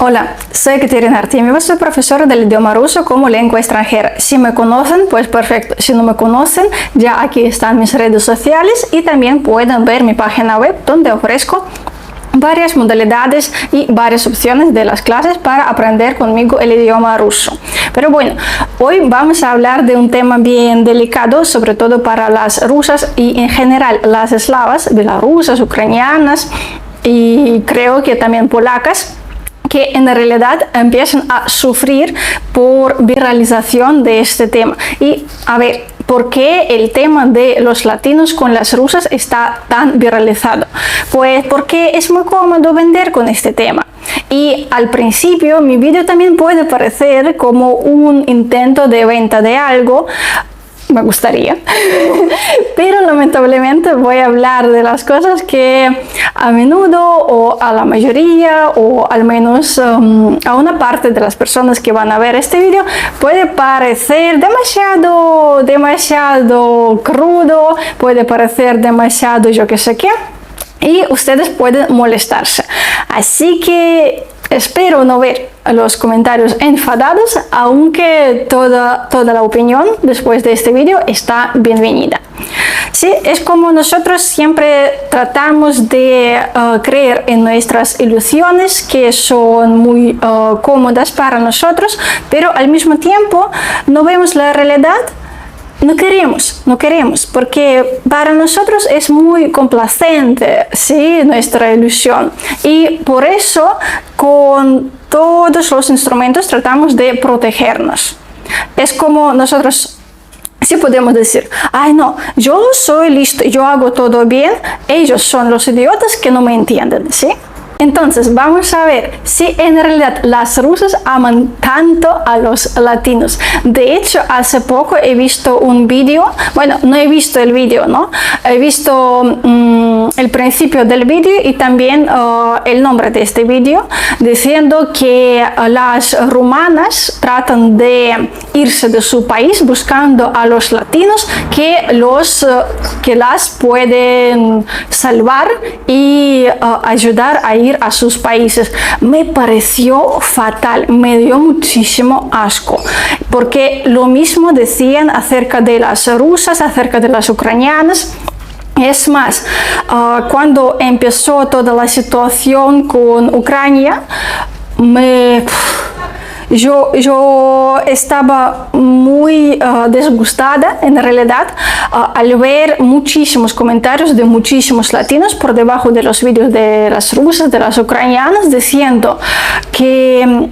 Hola, soy Ekaterina Artemyeva, soy profesora del idioma ruso como lengua extranjera. Si me conocen, pues perfecto. Si no me conocen, ya aquí están mis redes sociales y también pueden ver mi página web donde ofrezco varias modalidades y varias opciones de las clases para aprender conmigo el idioma ruso. Pero bueno, hoy vamos a hablar de un tema bien delicado, sobre todo para las rusas y en general las eslavas, bielorrusas, ucranianas y creo que también polacas, que en realidad empiezan a sufrir por viralización de este tema. Y a ver, ¿por qué el tema de los latinos con las rusas está tan viralizado? Pues porque es muy cómodo vender con este tema. Y al principio mi vídeo también puede parecer como un intento de venta de algo. Me gustaría, pero lamentablemente voy a hablar de las cosas que a menudo o a la mayoría o al menos a una parte de las personas que van a ver este vídeo puede parecer demasiado crudo, puede parecer demasiado yo que sé qué y ustedes pueden molestarse. Así que espero no ver los comentarios enfadados, aunque toda la opinión después de este vídeo está bienvenida. Sí, es como nosotros siempre tratamos de creer en nuestras ilusiones que son muy cómodas para nosotros, pero al mismo tiempo no vemos la realidad. No queremos, porque para nosotros es muy complacente, ¿sí? Nuestra ilusión. Y por eso, con todos los instrumentos tratamos de protegernos. Es como nosotros sí podemos decir, ay no, yo soy listo, yo hago todo bien, ellos son los idiotas que no me entienden, ¿sí? Entonces vamos a ver si en realidad las rusas aman tanto a los latinos. De hecho, hace poco he visto un vídeo, bueno, no he visto el vídeo, ¿no? He visto el principio del vídeo y también el nombre de este vídeo, diciendo que las rumanas tratan de irse de su país buscando a los latinos que las pueden salvar y ayudar a ir a sus países. Me pareció fatal, me dio muchísimo asco, porque lo mismo decían acerca de las rusas, acerca de las ucranianas. Es más, cuando empezó toda la situación con Ucrania, yo estaba muy disgustada en realidad al ver muchísimos comentarios de muchísimos latinos por debajo de los vídeos de las rusas, de las ucranianas, diciendo que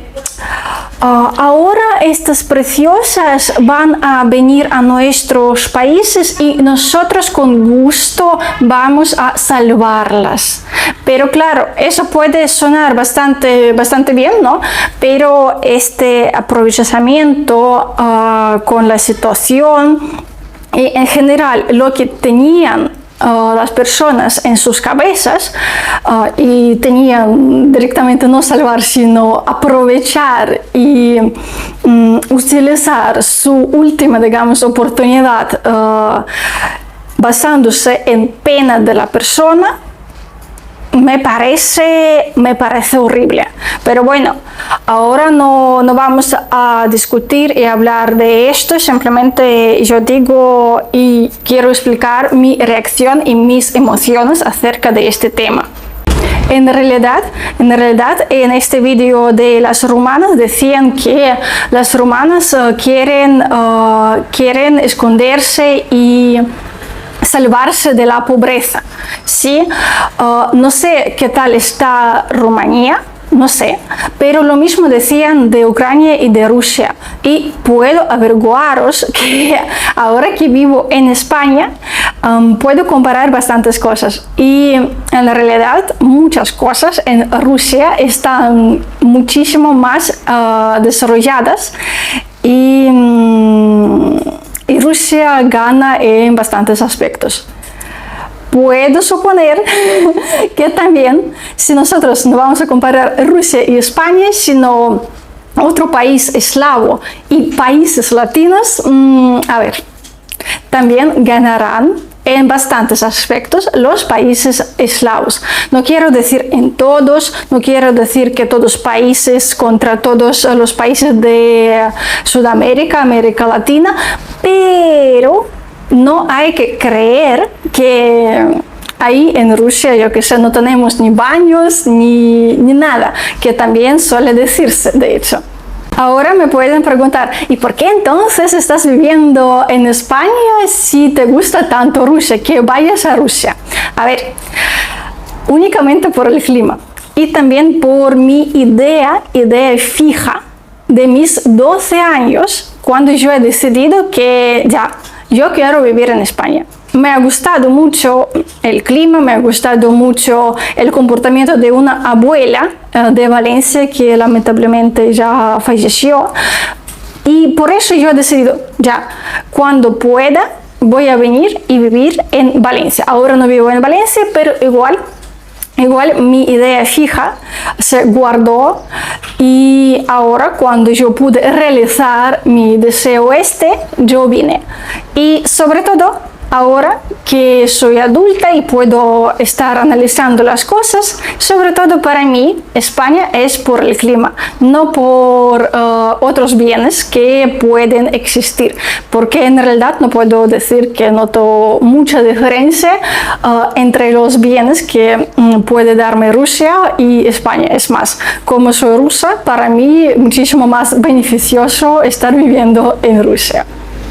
ahora estas preciosas van a venir a nuestros países y nosotros con gusto vamos a salvarlas. Pero claro, eso puede sonar bastante bien, ¿no? Pero este aprovechamiento con la situación y en general lo que tenían las personas en sus cabezas y tenían directamente no salvar sino aprovechar y utilizar su última, digamos, oportunidad basándose en pena de la persona. Me parece horrible, pero bueno, ahora no vamos a discutir y hablar de esto, simplemente yo digo y quiero explicar mi reacción y mis emociones acerca de este tema. En realidad, en este vídeo de las rumanas decían que las rumanas quieren esconderse y salvarse de la pobreza, ¿sí? No sé qué tal está Rumanía, no sé, pero lo mismo decían de Ucrania y de Rusia. Y puedo averiguaros que ahora que vivo en España, puedo comparar bastantes cosas. Y en la realidad, muchas cosas en Rusia están muchísimo más desarrolladas y Rusia gana en bastantes aspectos. Puedo suponer que también, si nosotros no vamos a comparar Rusia y España, sino otro país eslavo y países latinos, a ver, también ganarán en bastantes aspectos los países eslavos. No quiero decir en todos, no quiero decir que todos países contra todos los países de Sudamérica, América Latina, pero no hay que creer que ahí en Rusia, yo que sé, no tenemos ni baños ni nada, que también suele decirse, de hecho. Ahora me pueden preguntar, ¿y por qué entonces estás viviendo en España si te gusta tanto Rusia, que vayas a Rusia? A ver, únicamente por el clima y también por mi idea fija de mis 12 años, cuando yo he decidido que ya, yo quiero vivir en España. Me ha gustado mucho el clima, me ha gustado mucho el comportamiento de una abuela de Valencia que lamentablemente ya falleció. Y por eso yo he decidido, ya, cuando pueda, voy a venir y vivir en Valencia. Ahora no vivo en Valencia, pero igual mi idea fija se guardó y ahora cuando yo pude realizar mi deseo yo vine. Y sobre todo, ahora que soy adulta y puedo estar analizando las cosas, sobre todo para mí, España es por el clima, no por otros bienes que pueden existir, porque en realidad no puedo decir que noto mucha diferencia entre los bienes que puede darme Rusia y España. Es más, como soy rusa, para mí muchísimo más beneficioso estar viviendo en Rusia.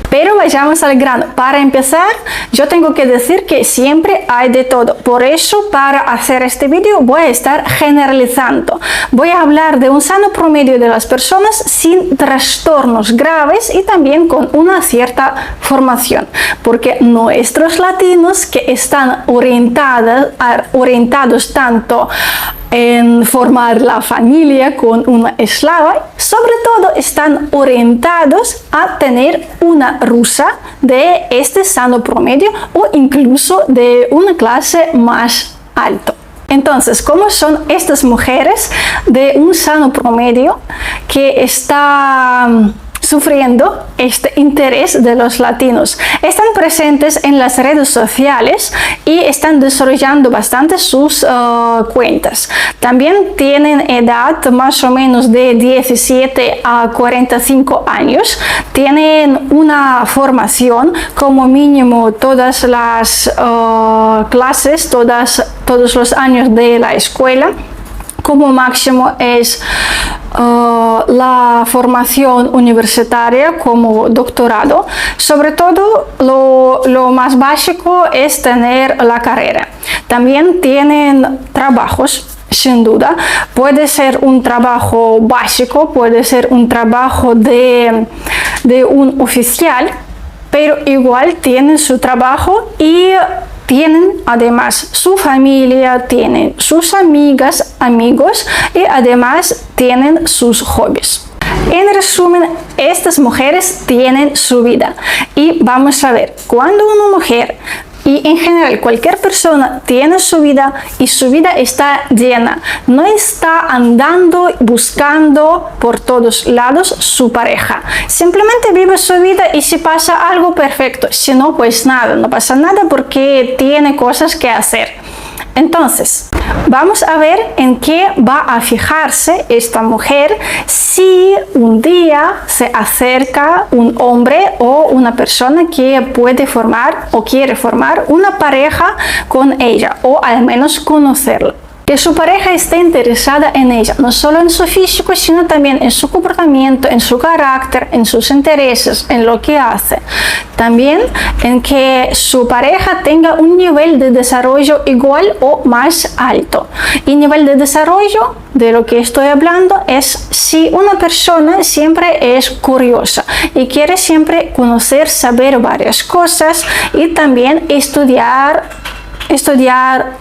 Pero vayamos al grano. Para empezar, yo tengo que decir que siempre hay de todo. Por eso, para hacer este vídeo, voy a estar generalizando. Voy a hablar de un sano promedio de las personas sin trastornos graves y también con una cierta formación. Porque nuestros latinos que están orientados tanto en formar la familia con una eslava, sobre todo están orientados a tener una rusa de este sano promedio o incluso de una clase más alta. Entonces, ¿cómo son estas mujeres de un sano promedio que está sufriendo este interés de los latinos? Están presentes en las redes sociales y están desarrollando bastante sus cuentas. También tienen edad más o menos de 17 a 45 años. Tienen una formación, como mínimo todas las clases, todos los años de la escuela. Como máximo es la formación universitaria como doctorado. Sobre todo lo más básico es tener la carrera. También tienen trabajos, sin duda. Puede ser un trabajo básico, puede ser un trabajo de un oficial, pero igual tienen su trabajo y tienen además su familia, tienen sus amigas, amigos y además tienen sus hobbies. En resumen, estas mujeres tienen su vida. Y vamos a ver, cuando una mujer y en general cualquier persona tiene su vida y su vida está llena, no está andando buscando por todos lados su pareja, simplemente vive su vida y si pasa algo, perfecto, si no, pues nada, no pasa nada porque tiene cosas que hacer. Entonces, vamos a ver en qué va a fijarse esta mujer si un día se acerca un hombre o una persona que puede formar o quiere formar una pareja con ella o al menos conocerla. Que su pareja esté interesada en ella, no solo en su físico, sino también en su comportamiento, en su carácter, en sus intereses, en lo que hace. También en que su pareja tenga un nivel de desarrollo igual o más alto. Y nivel de desarrollo de lo que estoy hablando es si una persona siempre es curiosa y quiere siempre conocer, saber varias cosas y también estudiar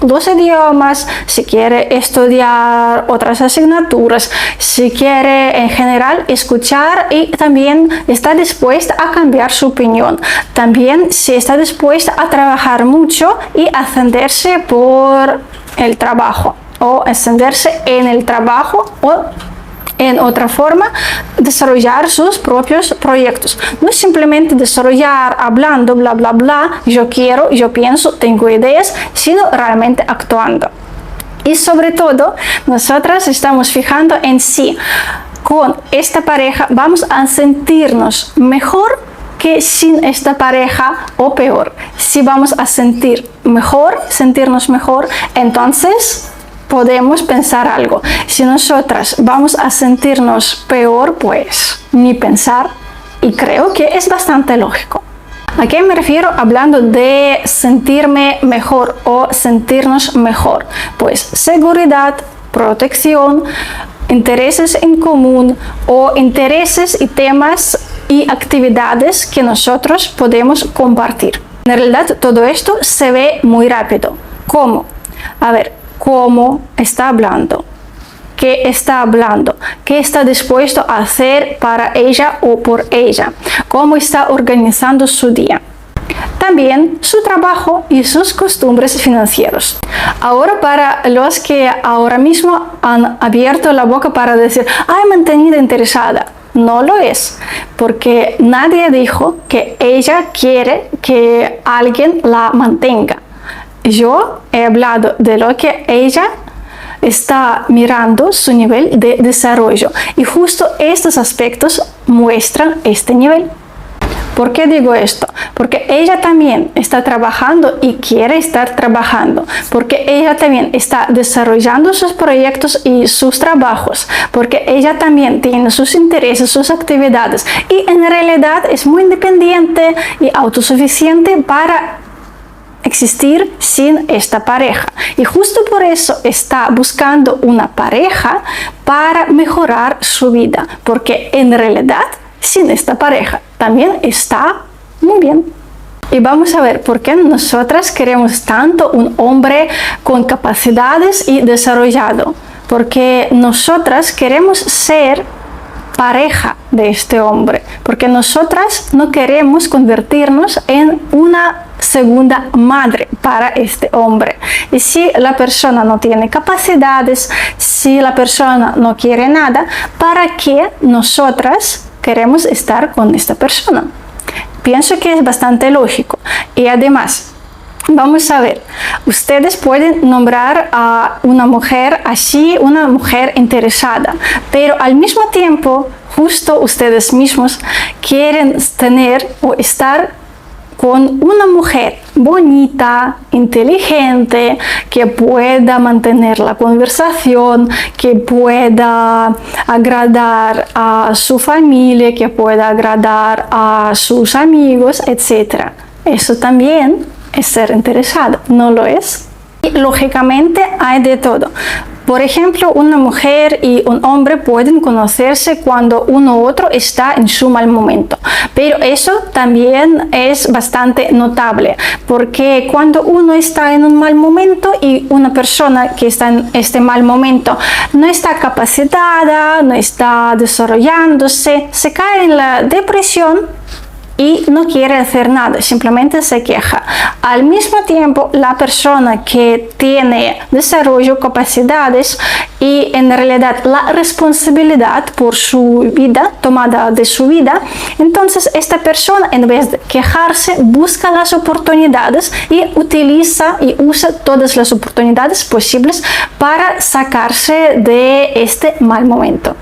dos idiomas, si quiere estudiar otras asignaturas, si quiere en general escuchar y también está dispuesta a cambiar su opinión. También si está dispuesta a trabajar mucho y ascenderse por el trabajo o ascenderse en el trabajo o en otra forma, desarrollar sus propios proyectos. No es simplemente desarrollar hablando, bla, bla, bla, yo quiero, yo pienso, tengo ideas, sino realmente actuando. Y sobre todo, nosotras estamos fijando en si con esta pareja vamos a sentirnos mejor que sin esta pareja o peor. Si vamos a sentirnos mejor, entonces podemos pensar algo. Si nosotras vamos a sentirnos peor, pues ni pensar, y creo que es bastante lógico. ¿A qué me refiero hablando de sentirme mejor o sentirnos mejor? Pues seguridad, protección, intereses en común o intereses y temas y actividades que nosotros podemos compartir. En realidad todo esto se ve muy rápido. ¿Cómo? A ver, ¿cómo está hablando? ¿Qué está hablando? ¿Qué está dispuesto a hacer para ella o por ella? ¿Cómo está organizando su día? También su trabajo y sus costumbres financieros. Ahora, para los que ahora mismo han abierto la boca para decir, ¡ay, mantenido interesada! No lo es, porque nadie dijo que ella quiere que alguien la mantenga. Yo he hablado de lo que ella está mirando, su nivel de desarrollo, y justo estos aspectos muestran este nivel. ¿Por qué digo esto? Porque ella también está trabajando y quiere estar trabajando, porque ella también está desarrollando sus proyectos y sus trabajos, porque ella también tiene sus intereses, sus actividades, y en realidad es muy independiente y autosuficiente para existir sin esta pareja. Y justo por eso está buscando una pareja para mejorar su vida, porque en realidad sin esta pareja también está muy bien. Y vamos a ver por qué nosotras queremos tanto un hombre con capacidades y desarrollado. Porque nosotras queremos ser pareja de este hombre. Porque nosotras no queremos convertirnos en una segunda madre para este hombre. Y si la persona no tiene capacidades, si la persona no quiere nada, ¿para qué nosotras queremos estar con esta persona? Pienso que es bastante lógico. Y además, vamos a ver, ustedes pueden nombrar a una mujer así, una mujer interesada, pero al mismo tiempo, justo ustedes mismos quieren tener o estar con una mujer bonita, inteligente, que pueda mantener la conversación, que pueda agradar a su familia, que pueda agradar a sus amigos, etc. Eso también es ser interesado, ¿no lo es? Y lógicamente hay de todo. Por ejemplo, una mujer y un hombre pueden conocerse cuando uno u otro está en su mal momento. Pero eso también es bastante notable, porque cuando uno está en un mal momento y una persona que está en este mal momento no está capacitada, no está desarrollándose, se cae en la depresión y no quiere hacer nada, simplemente se queja. Al mismo tiempo, la persona que tiene desarrollo, capacidades y en realidad la responsabilidad por su vida, tomada de su vida, entonces esta persona, en vez de quejarse, busca las oportunidades y utiliza y usa todas las oportunidades posibles para sacarse de este mal momento.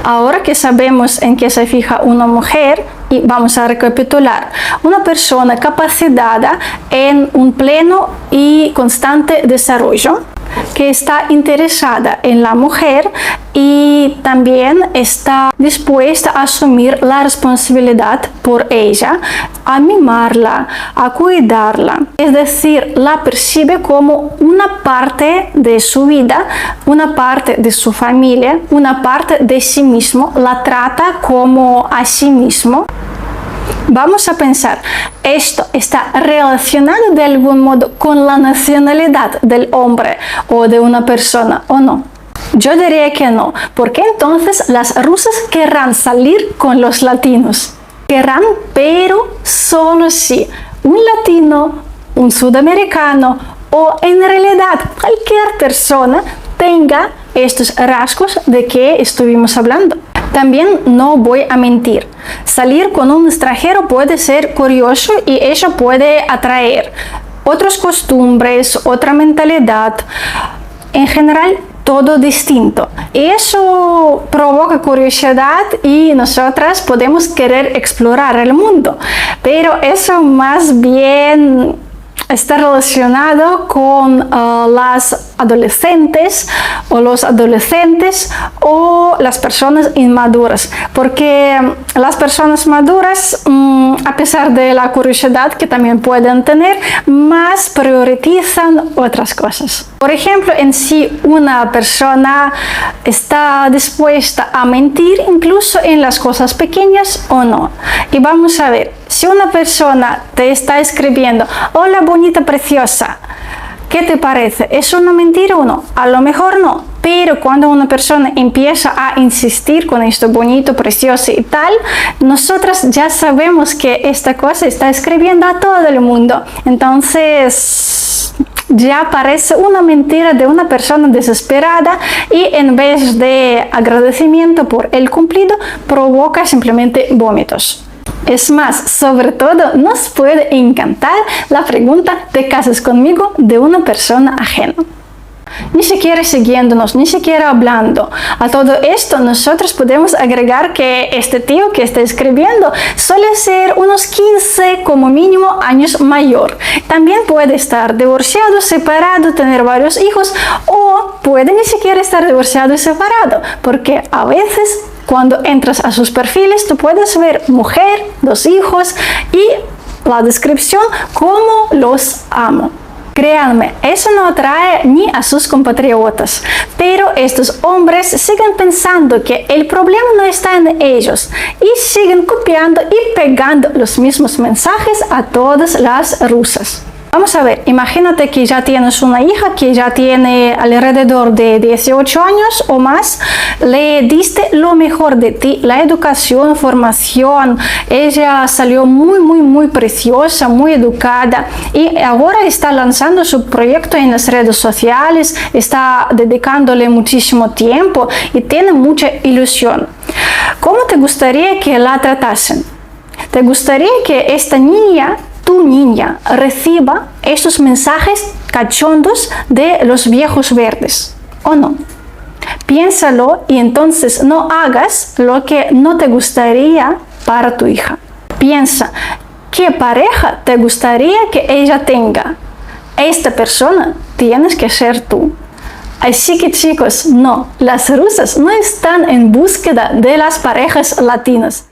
Ahora que sabemos en qué se fija una mujer, y vamos a recapitular, una persona capacitada en un pleno y constante desarrollo, que está interesada en la mujer y también está dispuesta a asumir la responsabilidad por ella, a mimarla, a cuidarla. Es decir, la percibe como una parte de su vida, una parte de su familia, una parte de sí mismo, la trata como a sí mismo. Vamos a pensar, ¿esto está relacionado de algún modo con la nacionalidad del hombre o de una persona o no? Yo diría que no, porque entonces las rusas querrán salir con los latinos. Querrán, pero solo si un latino, un sudamericano o en realidad cualquier persona tenga estos rasgos de que estuvimos hablando. También no voy a mentir. Salir con un extranjero puede ser curioso y ello puede atraer otras costumbres, otra mentalidad. En general, todo distinto. Eso provoca curiosidad y nosotras podemos querer explorar el mundo. Pero eso más bien está relacionado con las adolescentes o los adolescentes o las personas inmaduras, porque las personas maduras, a pesar de la curiosidad que también pueden tener, más priorizan otras cosas. Por ejemplo, en si una persona está dispuesta a mentir incluso en las cosas pequeñas o no. Y vamos a ver, si una persona te está escribiendo: hola bonita, preciosa, ¿qué te parece? ¿Es una mentira o no? A lo mejor no, pero cuando una persona empieza a insistir con esto bonito, precioso y tal, nosotras ya sabemos que esta cosa está escribiendo a todo el mundo. Entonces ya parece una mentira de una persona desesperada y en vez de agradecimiento por el cumplido, provoca simplemente vómitos. Es más, sobre todo, nos puede encantar la pregunta: ¿te casas conmigo?, de una persona ajena. Ni siquiera siguiéndonos, ni siquiera hablando. A todo esto nosotros podemos agregar que este tío que está escribiendo suele ser unos 15 como mínimo años mayor. También puede estar divorciado, separado, tener varios hijos, o puede ni siquiera estar divorciado y separado, porque a veces cuando entras a sus perfiles tú puedes ver mujer, 2 hijos y la descripción: cómo los amo. Créanme, eso no atrae ni a sus compatriotas, pero estos hombres siguen pensando que el problema no está en ellos y siguen copiando y pegando los mismos mensajes a todas las rusas. Vamos a ver, imagínate que ya tienes una hija que ya tiene alrededor de 18 años o más, le diste lo mejor de ti, la educación, formación, ella salió muy preciosa, muy educada y ahora está lanzando su proyecto en las redes sociales, está dedicándole muchísimo tiempo y tiene mucha ilusión. ¿Cómo te gustaría que la tratasen? ¿Te gustaría que esta niña, tu niña, reciba estos mensajes cachondos de los viejos verdes o no? Piénsalo y entonces no hagas lo que no te gustaría para tu hija. Piensa, ¿qué pareja te gustaría que ella tenga? Esta persona tienes que ser tú. Así que chicos, no, las rusas no están en búsqueda de las parejas latinas.